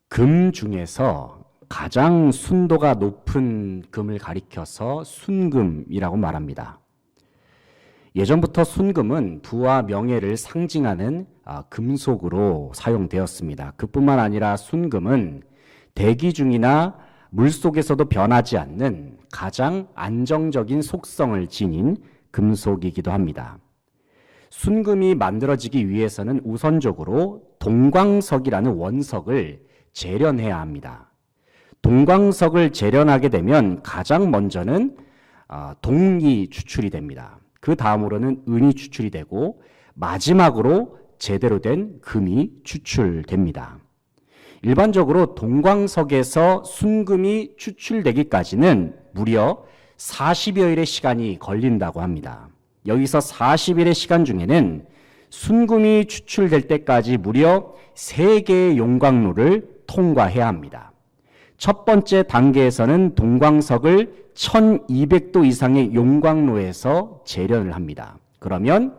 금 중에서 가장 순도가 높은 금을 가리켜서 순금이라고 말합니다. 예전부터 순금은 부와 명예를 상징하는 금속으로 사용되었습니다. 그뿐만 아니라 순금은 대기 중이나 물속에서도 변하지 않는 가장 안정적인 속성을 지닌 금속이기도 합니다. 순금이 만들어지기 위해서는 우선적으로 동광석이라는 원석을 재련해야 합니다. 동광석을 재련하게 되면 가장 먼저는 동이 추출이 됩니다. 그 다음으로는 은이 추출이 되고 마지막으로 제대로 된 금이 추출됩니다. 일반적으로 동광석에서 순금이 추출되기까지는 무려 40여일의 시간이 걸린다고 합니다. 여기서 40일의 시간 중에는 순금이 추출될 때까지 무려 3개의 용광로를 통과해야 합니다. 첫 번째 단계에서는 동광석을 1200도 이상의 용광로에서 재련을 합니다. 그러면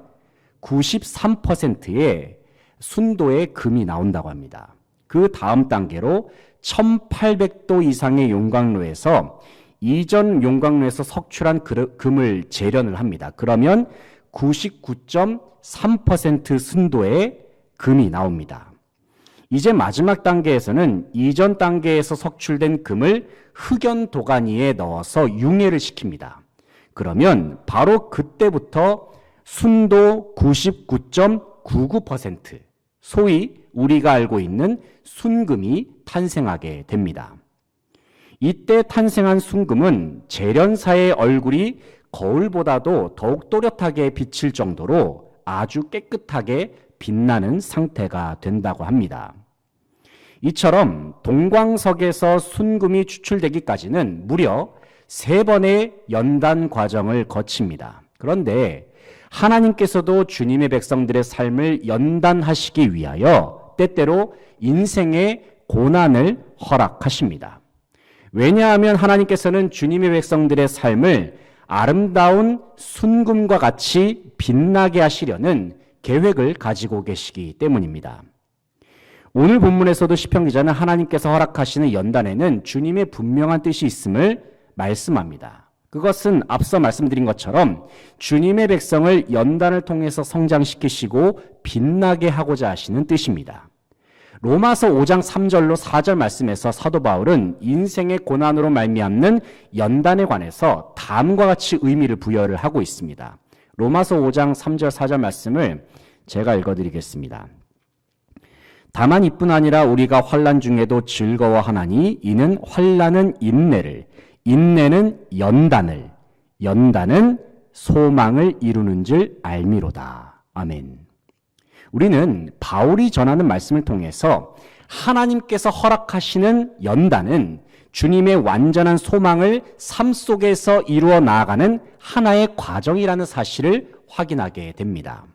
93%의 순도의 금이 나온다고 합니다. 그 다음 단계로 1800도 이상의 용광로에서 이전 용광로에서 석출한 금을 재련을 합니다. 그러면 99.3% 순도의 금이 나옵니다. 이제 마지막 단계에서는 이전 단계에서 석출된 금을 흑연 도가니에 넣어서 융해를 시킵니다. 그러면 바로 그때부터 순도 99.99%, 소위 우리가 알고 있는 순금이 탄생하게 됩니다. 이때 탄생한 순금은 재련사의 얼굴이 거울보다도 더욱 또렷하게 비칠 정도로 아주 깨끗하게 빛나는 상태가 된다고 합니다. 이처럼 동광석에서 순금이 추출되기까지는 무려 3번의 연단 과정을 거칩니다. 그런데 하나님께서도 주님의 백성들의 삶을 연단하시기 위하여 때때로 인생의 고난을 허락하십니다. 왜냐하면 하나님께서는 주님의 백성들의 삶을 아름다운 순금과 같이 빛나게 하시려는 계획을 가지고 계시기 때문입니다. 오늘 본문에서도 시편 기자는 하나님께서 허락하시는 연단에는 주님의 분명한 뜻이 있음을 말씀합니다. 그것은 앞서 말씀드린 것처럼 주님의 백성을 연단을 통해서 성장시키시고 빛나게 하고자 하시는 뜻입니다. 로마서 5장 3절로 4절 말씀에서 사도 바울은 인생의 고난으로 말미암는 연단에 관해서 다음과 같이 의미를 부여를 하고 있습니다. 로마서 5장 3절 4절 말씀을 제가 읽어드리겠습니다. 다만 이뿐 아니라 우리가 환난 중에도 즐거워하나니 이는 환난은 인내를, 인내는 연단을, 연단은 소망을 이루는 줄 알미로다. 아멘. 우리는 바울이 전하는 말씀을 통해서 하나님께서 허락하시는 연단은 주님의 완전한 소망을 삶 속에서 이루어 나아가는 하나의 과정이라는 사실을 확인하게 됩니다.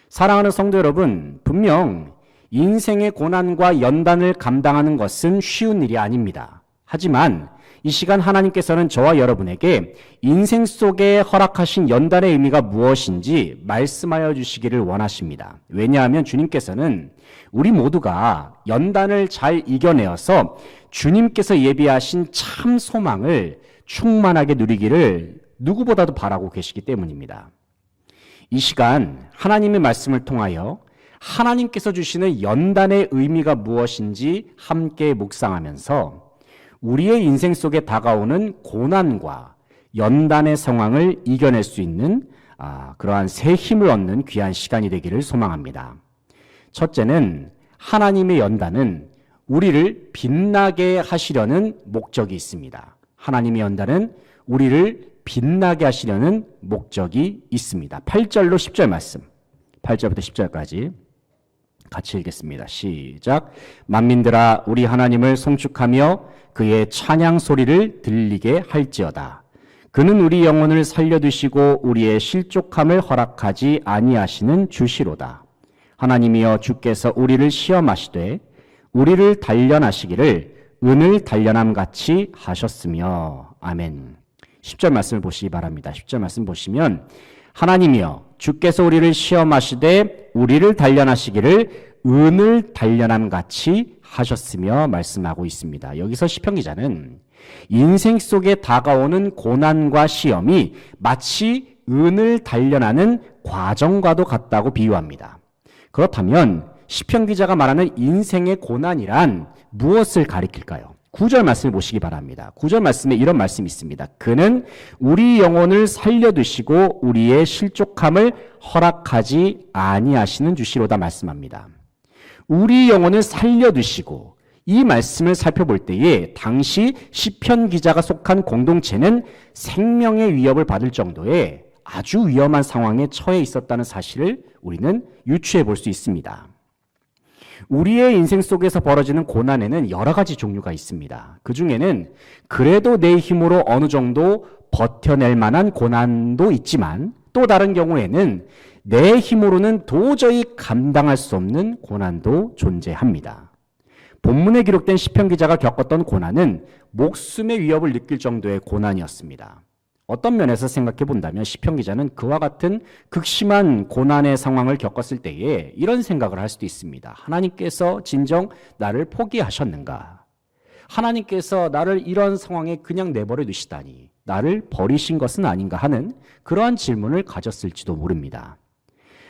사랑하는 성도 여러분, 분명 인생의 고난과 연단을 감당하는 것은 쉬운 일이 아닙니다. 하지만 이 시간 하나님께서는 저와 여러분에게 인생 속에 허락하신 연단의 의미가 무엇인지 말씀하여 주시기를 원하십니다. 왜냐하면 주님께서는 우리 모두가 연단을 잘 이겨내어서 주님께서 예비하신 참 소망을 충만하게 누리기를 누구보다도 바라고 계시기 때문입니다. 이 시간 하나님의 말씀을 통하여 하나님께서 주시는 연단의 의미가 무엇인지 함께 묵상하면서 우리의 인생 속에 다가오는 고난과 연단의 상황을 이겨낼 수 있는 그러한 새 힘을 얻는 귀한 시간이 되기를 소망합니다. 첫째는 하나님의 연단은 우리를 빛나게 하시려는 목적이 있습니다. 하나님의 연단은 우리를 빛나게 하시려는 목적이 있습니다. 8절로 10절 말씀, 8절부터 10절까지 같이 읽겠습니다. 시작. 만민들아 우리 하나님을 송축하며 그의 찬양 소리를 들리게 할지어다. 그는 우리 영혼을 살려두시고 우리의 실족함을 허락하지 아니하시는 주시로다. 하나님이여 주께서 우리를 시험하시되 우리를 단련하시기를 은을 단련함 같이 하셨으며. 아멘. 10절 말씀을 보시기 바랍니다. 10절 말씀 보시면 하나님이여 주께서 우리를 시험하시되 우리를 단련하시기를 은을 단련함 같이 하셨으며 말씀하고 있습니다. 여기서 시편 기자는 인생 속에 다가오는 고난과 시험이 마치 은을 단련하는 과정과도 같다고 비유합니다. 그렇다면 시편 기자가 말하는 인생의 고난이란 무엇을 가리킬까요? 9절 말씀을 보시기 바랍니다. 9절 말씀에 이런 말씀이 있습니다. 그는 우리 영혼을 살려두시고 우리의 실족함을 허락하지 아니하시는 주시로다 말씀합니다. 우리 영혼을 살려두시고, 이 말씀을 살펴볼 때에 당시 시편 기자가 속한 공동체는 생명의 위협을 받을 정도의 아주 위험한 상황에 처해 있었다는 사실을 우리는 유추해 볼 수 있습니다. 우리의 인생 속에서 벌어지는 고난에는 여러 가지 종류가 있습니다. 그 중에는 그래도 내 힘으로 어느 정도 버텨낼 만한 고난도 있지만, 또 다른 경우에는 내 힘으로는 도저히 감당할 수 없는 고난도 존재합니다. 본문에 기록된 시편 기자가 겪었던 고난은 목숨의 위협을 느낄 정도의 고난이었습니다. 어떤 면에서 생각해 본다면 시편 기자는 그와 같은 극심한 고난의 상황을 겪었을 때에 이런 생각을 할 수도 있습니다. 하나님께서 진정 나를 포기하셨는가? 하나님께서 나를 이런 상황에 그냥 내버려 두시다니 나를 버리신 것은 아닌가 하는 그러한 질문을 가졌을지도 모릅니다.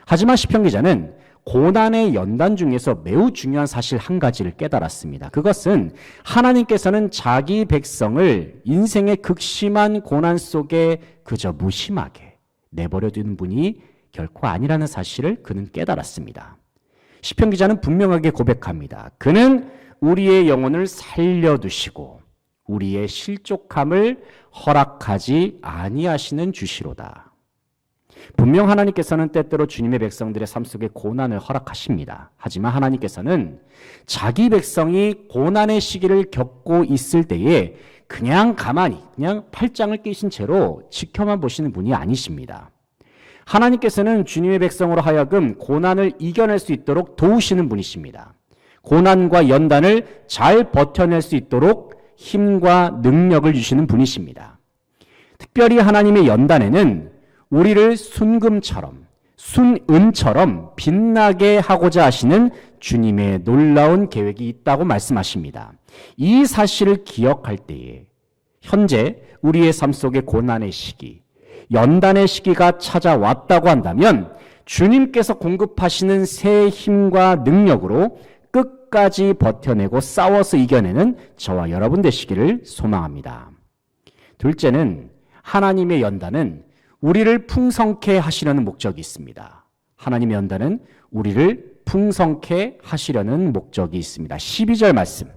하지만 시편 기자는 고난의 연단 중에서 매우 중요한 사실 한 가지를 깨달았습니다. 그것은 하나님께서는 자기 백성을 인생의 극심한 고난 속에 그저 무심하게 내버려 두는 분이 결코 아니라는 사실을 그는 깨달았습니다. 시편 기자는 분명하게 고백합니다. 그는 우리의 영혼을 살려두시고 우리의 실족함을 허락하지 아니하시는 주시로다. 분명 하나님께서는 때때로 주님의 백성들의 삶 속에 고난을 허락하십니다. 하지만 하나님께서는 자기 백성이 고난의 시기를 겪고 있을 때에 그냥 가만히 그냥 팔짱을 끼신 채로 지켜만 보시는 분이 아니십니다. 하나님께서는 주님의 백성으로 하여금 고난을 이겨낼 수 있도록 도우시는 분이십니다. 고난과 연단을 잘 버텨낼 수 있도록 힘과 능력을 주시는 분이십니다. 특별히 하나님의 연단에는 우리를 순금처럼, 순은처럼 빛나게 하고자 하시는 주님의 놀라운 계획이 있다고 말씀하십니다. 이 사실을 기억할 때에 현재 우리의 삶 속의 고난의 시기, 연단의 시기가 찾아왔다고 한다면 주님께서 공급하시는 새 힘과 능력으로 끝까지 버텨내고 싸워서 이겨내는 저와 여러분 되시기를 소망합니다. 둘째는 하나님의 연단은 우리를 풍성케 하시려는 목적이 있습니다. 하나님의 연단은 우리를 풍성케 하시려는 목적이 있습니다. 12절 말씀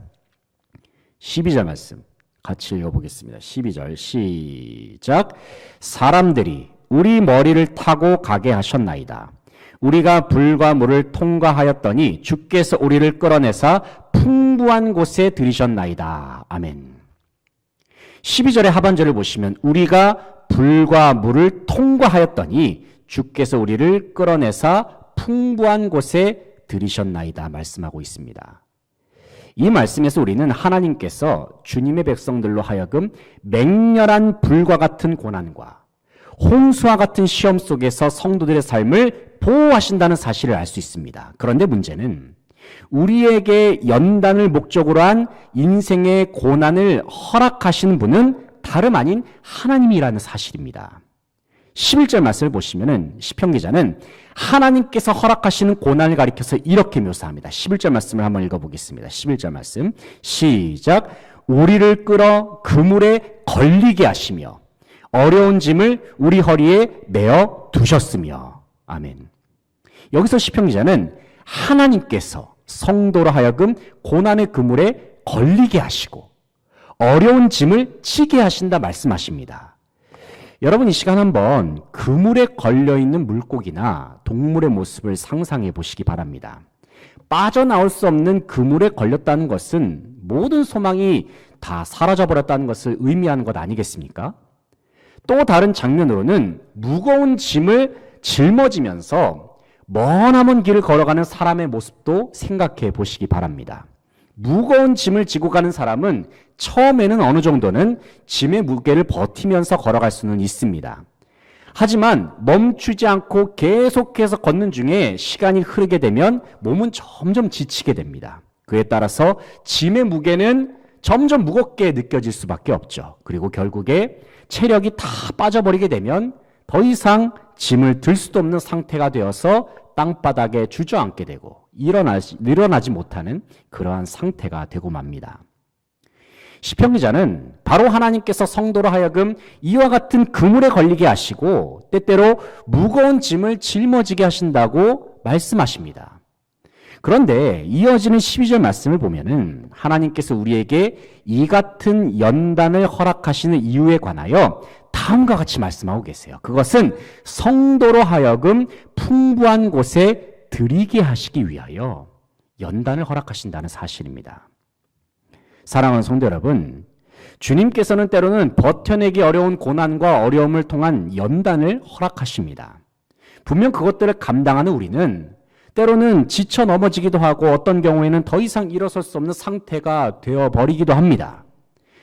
같이 읽어보겠습니다. 12절 시작. 사람들이 우리 머리를 타고 가게 하셨나이다. 우리가 불과 물을 통과하였더니 주께서 우리를 끌어내사 풍부한 곳에 들이셨나이다. 아멘. 12절의 하반절을 보시면 우리가 불과 물을 통과하였더니 주께서 우리를 끌어내사 풍부한 곳에 들이셨나이다 말씀하고 있습니다. 이 말씀에서 우리는 하나님께서 주님의 백성들로 하여금 맹렬한 불과 같은 고난과 홍수와 같은 시험 속에서 성도들의 삶을 보호하신다는 사실을 알 수 있습니다. 그런데 문제는 우리에게 연단을 목적으로 한 인생의 고난을 허락하시는 분은 다름 아닌 하나님이라는 사실입니다. 11절 말씀을 보시면은 시편 기자는 하나님께서 허락하시는 고난을 가리켜서 이렇게 묘사합니다. 11절 말씀을 한번 읽어보겠습니다. 11절 말씀 시작. 우리를 끌어 그물에 걸리게 하시며 어려운 짐을 우리 허리에 메어 두셨으며. 아멘. 여기서 시편 기자는 하나님께서 성도로 하여금 고난의 그물에 걸리게 하시고 어려운 짐을 지게 하신다 말씀하십니다. 여러분 이 시간 한번 그물에 걸려있는 물고기나 동물의 모습을 상상해 보시기 바랍니다. 빠져나올 수 없는 그물에 걸렸다는 것은 모든 소망이 다 사라져버렸다는 것을 의미하는 것 아니겠습니까? 또 다른 장면으로는 무거운 짐을 짊어지면서 머나먼 길을 걸어가는 사람의 모습도 생각해 보시기 바랍니다. 무거운 짐을 지고 가는 사람은 처음에는 어느 정도는 짐의 무게를 버티면서 걸어갈 수는 있습니다. 하지만 멈추지 않고 계속해서 걷는 중에 시간이 흐르게 되면 몸은 점점 지치게 됩니다. 그에 따라서 짐의 무게는 점점 무겁게 느껴질 수밖에 없죠. 그리고 결국에 체력이 다 빠져버리게 되면 더 이상 짐을 들 수도 없는 상태가 되어서 땅바닥에 주저앉게 되고 일어나지 못하는 그러한 상태가 되고 맙니다. 시편 기자는 바로 하나님께서 성도로 하여금 이와 같은 그물에 걸리게 하시고 때때로 무거운 짐을 짊어지게 하신다고 말씀하십니다. 그런데 이어지는 12절 말씀을 보면은 하나님께서 우리에게 이 같은 연단을 허락하시는 이유에 관하여 다음과 같이 말씀하고 계세요. 그것은 성도로 하여금 풍부한 곳에 들이게 하시기 위하여 연단을 허락하신다는 사실입니다. 사랑하는 성도 여러분, 주님께서는 때로는 버텨내기 어려운 고난과 어려움을 통한 연단을 허락하십니다. 분명 그것들을 감당하는 우리는 때로는 지쳐 넘어지기도 하고 어떤 경우에는 더 이상 일어설 수 없는 상태가 되어버리기도 합니다.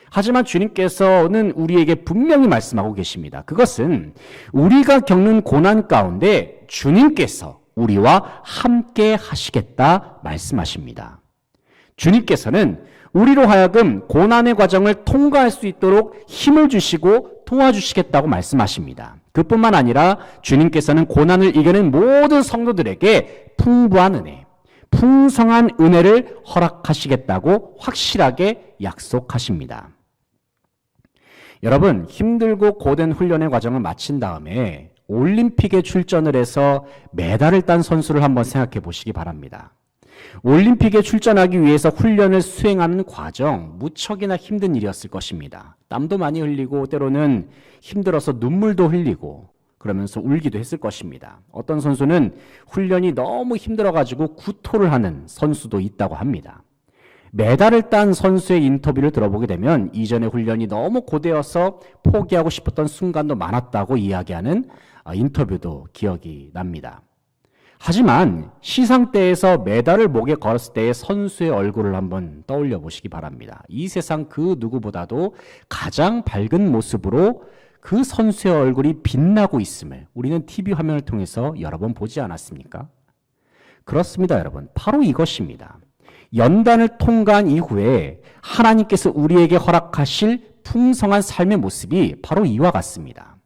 하지만 주님께서는 우리에게 분명히 말씀하고 계십니다. 그것은 우리가 겪는 고난 가운데 주님께서 우리와 함께 하시겠다 말씀하십니다. 주님께서는 우리로 하여금 고난의 과정을 통과할 수 있도록 힘을 주시고 도와주시겠다고 말씀하십니다. 그뿐만 아니라 주님께서는 고난을 이겨낸 모든 성도들에게 풍부한 은혜, 풍성한 은혜를 허락하시겠다고 확실하게 약속하십니다. 여러분, 힘들고 고된 훈련의 과정을 마친 다음에 올림픽에 출전을 해서 메달을 딴 선수를 한번 생각해 보시기 바랍니다. 올림픽에 출전하기 위해서 훈련을 수행하는 과정, 무척이나 힘든 일이었을 것입니다. 땀도 많이 흘리고 때로는 힘들어서 눈물도 흘리고 그러면서 울기도 했을 것입니다. 어떤 선수는 훈련이 너무 힘들어가지고 구토를 하는 선수도 있다고 합니다. 메달을 딴 선수의 인터뷰를 들어보게 되면 이전의 훈련이 너무 고되어서 포기하고 싶었던 순간도 많았다고 이야기하는 인터뷰도 기억이 납니다. 하지만 시상대에서 메달을 목에 걸었을 때의 선수의 얼굴을 한번 떠올려 보시기 바랍니다. 이 세상 그 누구보다도 가장 밝은 모습으로 그 선수의 얼굴이 빛나고 있음을 우리는 TV 화면을 통해서 여러 번 보지 않았습니까? 그렇습니다, 여러분. 바로 이것입니다. 연단을 통과한 이후에 하나님께서 우리에게 허락하실 풍성한 삶의 모습이 바로 이와 같습니다.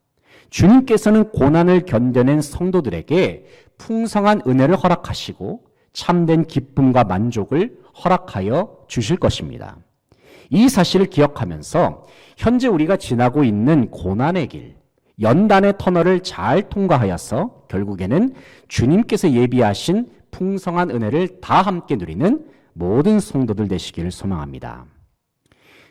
주님께서는 고난을 견뎌낸 성도들에게 풍성한 은혜를 허락하시고 참된 기쁨과 만족을 허락하여 주실 것입니다. 이 사실을 기억하면서 현재 우리가 지나고 있는 고난의 길, 연단의 터널을 잘 통과하여서 결국에는 주님께서 예비하신 풍성한 은혜를 다 함께 누리는 모든 성도들 되시기를 소망합니다.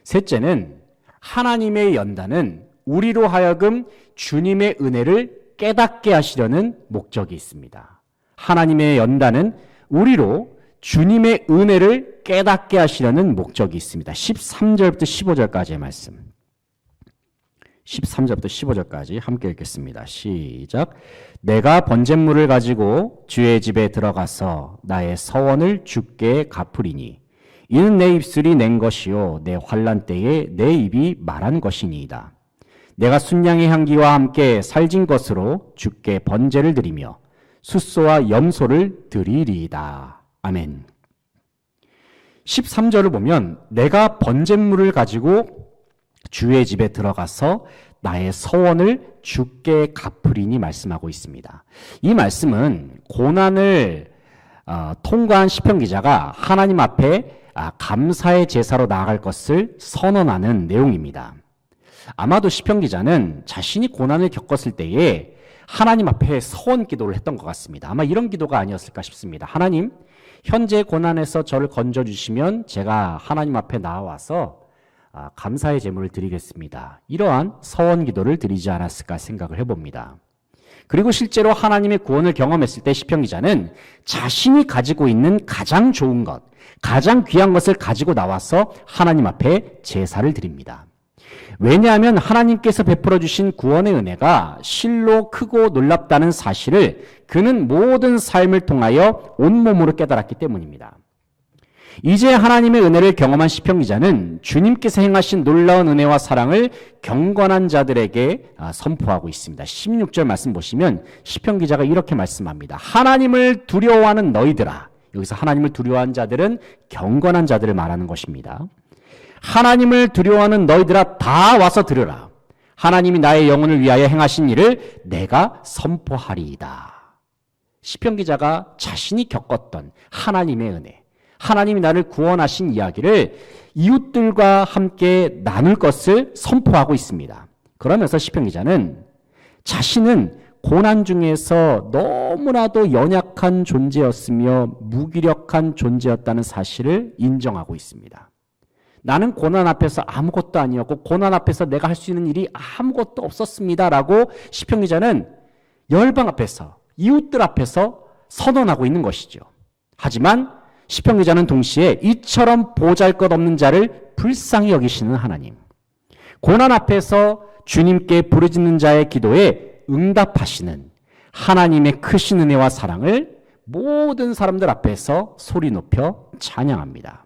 셋째는 하나님의 연단은 우리로 하여금 주님의 은혜를 깨닫게 하시려는 목적이 있습니다. 하나님의 연단은 우리로 주님의 은혜를 깨닫게 하시려는 목적이 있습니다. 13절부터 15절까지의 말씀. 13절부터 15절까지 함께 읽겠습니다. 시작. 내가 번제물을 가지고 주의 집에 들어가서 나의 서원을 주께 갚으리니 이는 내 입술이 낸 것이요 내 환난 때에 내 입이 말한 것이니이다. 내가 순양의 향기와 함께 살진 것으로 주께 번제를 드리며 숫소와 염소를 드리리이다. 아멘. 13절을 보면 내가 번제물을 가지고 주의 집에 들어가서 나의 서원을 주께 갚으리니 말씀하고 있습니다. 이 말씀은 고난을 통과한 시편 기자가 하나님 앞에 감사의 제사로 나아갈 것을 선언하는 내용입니다. 아마도 시편 기자는 자신이 고난을 겪었을 때에 하나님 앞에 서원 기도를 했던 것 같습니다. 아마 이런 기도가 아니었을까 싶습니다. 하나님, 현재 고난에서 저를 건져주시면 제가 하나님 앞에 나와서 감사의 제물을 드리겠습니다. 이러한 서원 기도를 드리지 않았을까 생각을 해봅니다. 그리고 실제로 하나님의 구원을 경험했을 때 시편 기자는 자신이 가지고 있는 가장 좋은 것, 가장 귀한 것을 가지고 나와서 하나님 앞에 제사를 드립니다. 왜냐하면 하나님께서 베풀어 주신 구원의 은혜가 실로 크고 놀랍다는 사실을 그는 모든 삶을 통하여 온몸으로 깨달았기 때문입니다. 이제 하나님의 은혜를 경험한 시편 기자는 주님께서 행하신 놀라운 은혜와 사랑을 경건한 자들에게 선포하고 있습니다. 16절 말씀 보시면 시편 기자가 이렇게 말씀합니다. 하나님을 두려워하는 너희들아. 여기서 하나님을 두려워하는 자들은 경건한 자들을 말하는 것입니다. 하나님을 두려워하는 너희들아 다 와서 들으라. 하나님이 나의 영혼을 위하여 행하신 일을 내가 선포하리이다. 시편 기자가 자신이 겪었던 하나님의 은혜, 하나님이 나를 구원하신 이야기를 이웃들과 함께 나눌 것을 선포하고 있습니다. 그러면서 시편 기자는 자신은 고난 중에서 너무나도 연약한 존재였으며 무기력한 존재였다는 사실을 인정하고 있습니다. 나는 고난 앞에서 아무것도 아니었고 고난 앞에서 내가 할 수 있는 일이 아무것도 없었습니다라고 시편 기자는 열방 앞에서 이웃들 앞에서 선언하고 있는 것이죠. 하지만 시편 기자는 동시에 이처럼 보잘것없는 자를 불쌍히 여기시는 하나님, 고난 앞에서 주님께 부르짖는 자의 기도에 응답하시는 하나님의 크신 은혜와 사랑을 모든 사람들 앞에서 소리 높여 찬양합니다.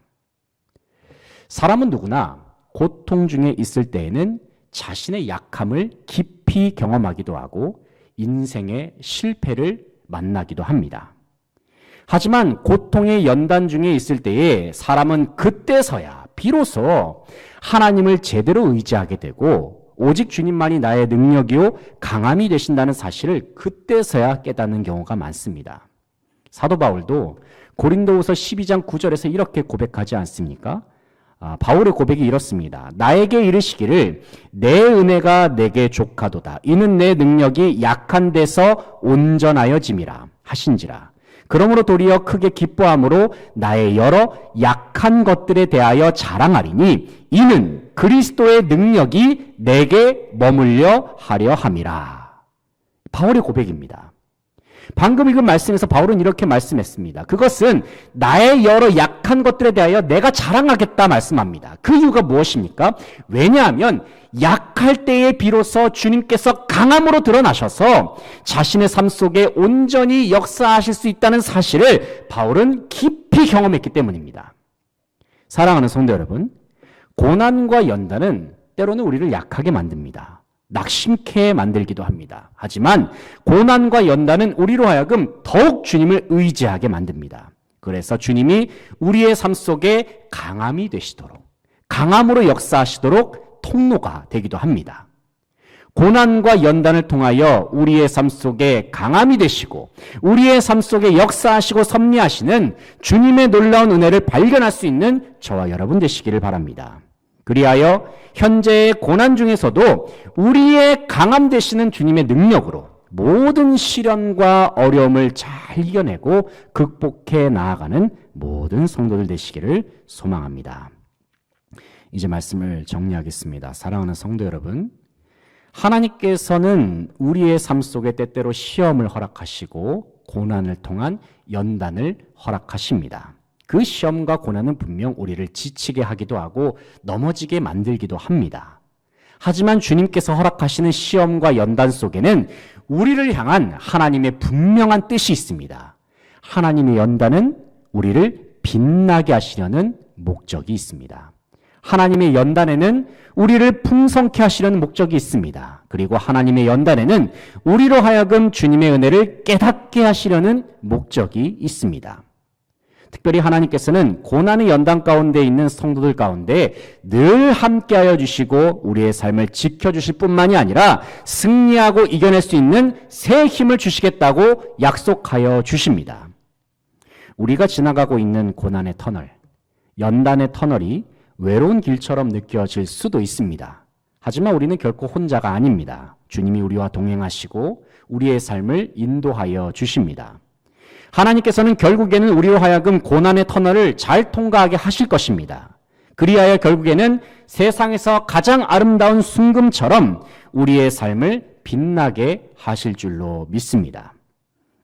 사람은 누구나 고통 중에 있을 때에는 자신의 약함을 깊이 경험하기도 하고 인생의 실패를 만나기도 합니다. 하지만 고통의 연단 중에 있을 때에 사람은 그때서야 비로소 하나님을 제대로 의지하게 되고 오직 주님만이 나의 능력이요 강함이 되신다는 사실을 그때서야 깨닫는 경우가 많습니다. 사도 바울도 고린도후서 12장 9절에서 이렇게 고백하지 않습니까? 바울의 고백이 이렇습니다. 나에게 이르시기를 내 은혜가 내게 족하도다. 이는 내 능력이 약한 데서 온전하여짐이라 하신지라. 그러므로 도리어 크게 기뻐함으로 나의 여러 약한 것들에 대하여 자랑하리니 이는 그리스도의 능력이 내게 머물려 하려 함이라. 바울의 고백입니다. 방금 읽은 말씀에서 바울은 이렇게 말씀했습니다. 그것은 나의 여러 약한 것들에 대하여 내가 자랑하겠다 말씀합니다. 그 이유가 무엇입니까? 왜냐하면 약할 때에 비로소 주님께서 강함으로 드러나셔서 자신의 삶 속에 온전히 역사하실 수 있다는 사실을 바울은 깊이 경험했기 때문입니다. 사랑하는 성도 여러분, 고난과 연단은 때로는 우리를 약하게 만듭니다. 낙심케 만들기도 합니다. 하지만 고난과 연단은 우리로 하여금 더욱 주님을 의지하게 만듭니다. 그래서 주님이 우리의 삶 속에 강함이 되시도록, 강함으로 역사하시도록 통로가 되기도 합니다. 고난과 연단을 통하여 우리의 삶 속에 강함이 되시고 우리의 삶 속에 역사하시고 섭리하시는 주님의 놀라운 은혜를 발견할 수 있는 저와 여러분 되시기를 바랍니다. 그리하여 현재의 고난 중에서도 우리의 강함 되시는 주님의 능력으로 모든 시련과 어려움을 잘 이겨내고 극복해 나아가는 모든 성도들 되시기를 소망합니다. 이제 말씀을 정리하겠습니다. 사랑하는 성도 여러분, 하나님께서는 우리의 삶 속에 때때로 시험을 허락하시고 고난을 통한 연단을 허락하십니다. 그 시험과 고난은 분명 우리를 지치게 하기도 하고 넘어지게 만들기도 합니다. 하지만 주님께서 허락하시는 시험과 연단 속에는 우리를 향한 하나님의 분명한 뜻이 있습니다. 하나님의 연단은 우리를 빛나게 하시려는 목적이 있습니다. 하나님의 연단에는 우리를 풍성케 하시려는 목적이 있습니다. 그리고 하나님의 연단에는 우리로 하여금 주님의 은혜를 깨닫게 하시려는 목적이 있습니다. 특별히 하나님께서는 고난의 연단 가운데 있는 성도들 가운데 늘 함께하여 주시고 우리의 삶을 지켜주실 뿐만이 아니라 승리하고 이겨낼 수 있는 새 힘을 주시겠다고 약속하여 주십니다. 우리가 지나가고 있는 고난의 터널, 연단의 터널이 외로운 길처럼 느껴질 수도 있습니다. 하지만 우리는 결코 혼자가 아닙니다. 주님이 우리와 동행하시고 우리의 삶을 인도하여 주십니다. 하나님께서는 결국에는 우리로 하여금 고난의 터널을 잘 통과하게 하실 것입니다. 그리하여 결국에는 세상에서 가장 아름다운 순금처럼 우리의 삶을 빛나게 하실 줄로 믿습니다.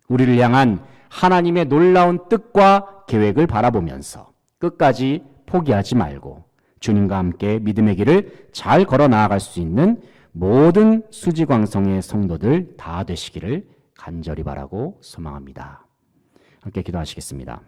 우리를 향한 하나님의 놀라운 뜻과 계획을 바라보면서 끝까지 포기하지 말고 주님과 함께 믿음의 길을 잘 걸어 나아갈 수 있는 모든 수지광성의 성도들 다 되시기를 간절히 바라고 소망합니다. 함께 기도하시겠습니다.